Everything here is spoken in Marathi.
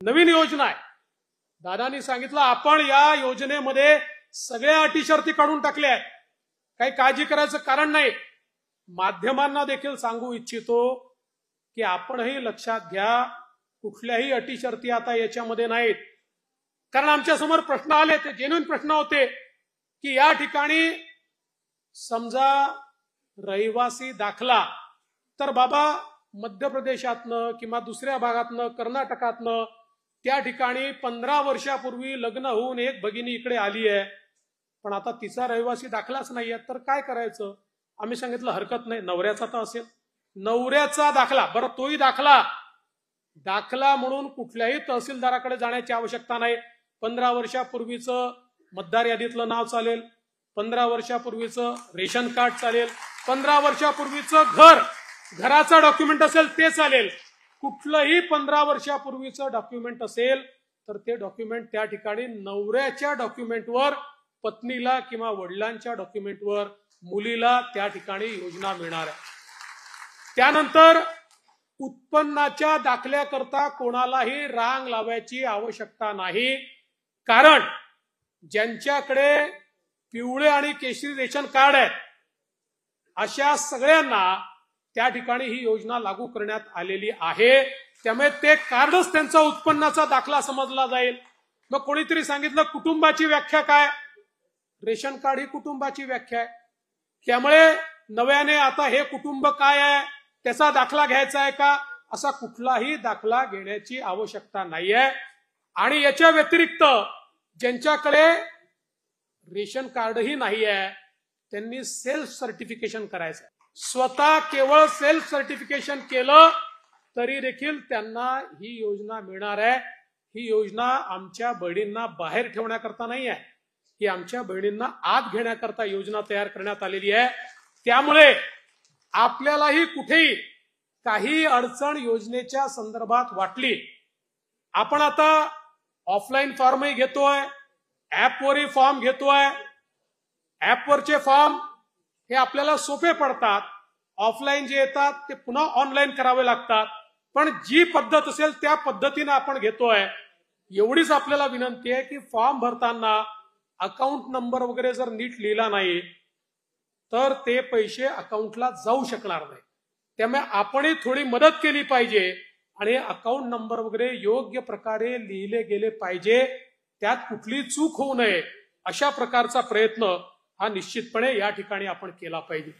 नवीन योजना आहे। दादांनी सांगितलं आपण या योजनेमध्ये सगळ्या अटी शर्ती काढून टाकल्या आहेत, काही काळजी करायचं कारण नाही। माध्यमांना देखील सांगू इच्छितो की आपणही लक्षात घ्या, कुठल्याही अटी शर्ती आता याच्यामध्ये नाहीत। कारण आमच्या समोर प्रश्न आले, ते जेन्युइन प्रश्न होते की या ठिकाणी समजा रहिवासी दाखला तर बाबा मध्य प्रदेशातनं किंवा दुसऱ्या भागातनं कर्नाटकातनं त्या ठिकाणी 15 वर्षापूर्वी लग्न होऊन एक भगिनी इकडे आली आहे, पण आता तिचा रहिवासी दाखलाच नाहीये, तर काय करायचं? आम्ही सांगितलं हरकत नाही, नवऱ्याचा तर असेल, नवऱ्याचा दाखला, बरं तोही दाखला म्हणून कुठल्याही तहसीलदाराकडे जाण्याची आवश्यकता नाही। 15 वर्षापूर्वीचं मतदार यादीतलं नाव चालेल, 15 वर्षापूर्वीचं रेशन कार्ड चालेल, 15 वर्षापूर्वीचं घराचं डॉक्युमेंट असेल ते चालेल। कुठलंही 15 वर्षापूर्वीचं डॉक्युमेंट असेल तर ते डॉक्युमेंट त्या ठिकाणी नवऱ्याच्या डॉक्युमेंटवर, पत्नीला किंवा वडिलांच्या डॉक्युमेंटवर मुलीला त्या ठिकाणी योजना मिळणार आहे। त्यानंतर उत्पन्नाच्या दाखल्याकरता कोणालाही रांग लावायची आवश्यकता नाही, कारण ज्यांच्याकडे पिवळे आणि केशरी रेशन कार्ड आहे अशा सगळ्यांना त्या ठिकाणी ही योजना लागू करण्यात आलेली आहे। त्यामुळे ते कार्डच त्यांचा उत्पन्नाचा दाखला समजला जाईल। मग कोणीतरी सांगितलं कुटुंबाची व्याख्या काय? रेशन कार्ड ही कुटुंबाची व्याख्या आहे। त्यामुळे नव्याने आता हे कुटुंब काय आहे त्याचा दाखला घ्यायचा आहे का? असा कुठलाही दाखला घेण्याची आवश्यकता नाहीये। आणि याच्या व्यतिरिक्त ज्यांच्याकडे रेशन कार्डही नाही आहे त्यांनी सेल्फ सर्टिफिकेशन करायचं। स्वतः केवळ सेल्फ सर्टिफिकेशन केलं तरी देखील त्यांना ही योजना मिळणार आहे। ही योजना आमच्या बहिणींना बाहेर ठेवण्याकरता नाही आहे, ही आमच्या बहिणींना आत घेण्याकरता योजना तयार करण्यात आलेली आहे। त्यामुळे आपल्यालाही कुठेही काही अडचण योजनेच्या संदर्भात वाटली, आपण आता ऑफलाईन फॉर्मही घेतोय, ऍपवरही फॉर्म घेतोय। ऍपवरचे फॉर्म हे आपल्याला सोपे पडतात, ऑफलाईन जे येतात ते पुन्हा ऑनलाईन करावे लागतात, पण जी पद्धत असेल त्या पद्धतीने आपण घेतोय। एवढीच आपल्याला विनंती आहे की फॉर्म भरताना अकाउंट नंबर वगैरे जर नीट लिहिला नाही तर ते पैसे अकाउंटला जाऊ शकणार नाही। त्यामुळे आपणही थोडी मदत केली पाहिजे आणि अकाउंट नंबर वगैरे योग्य प्रकारे लिहिले गेले पाहिजे, त्यात कुठली चूक होऊ नये अशा प्रकारचा प्रयत्न हा निश्चितपणे या ठिकाणी आपण केला पाहिजे।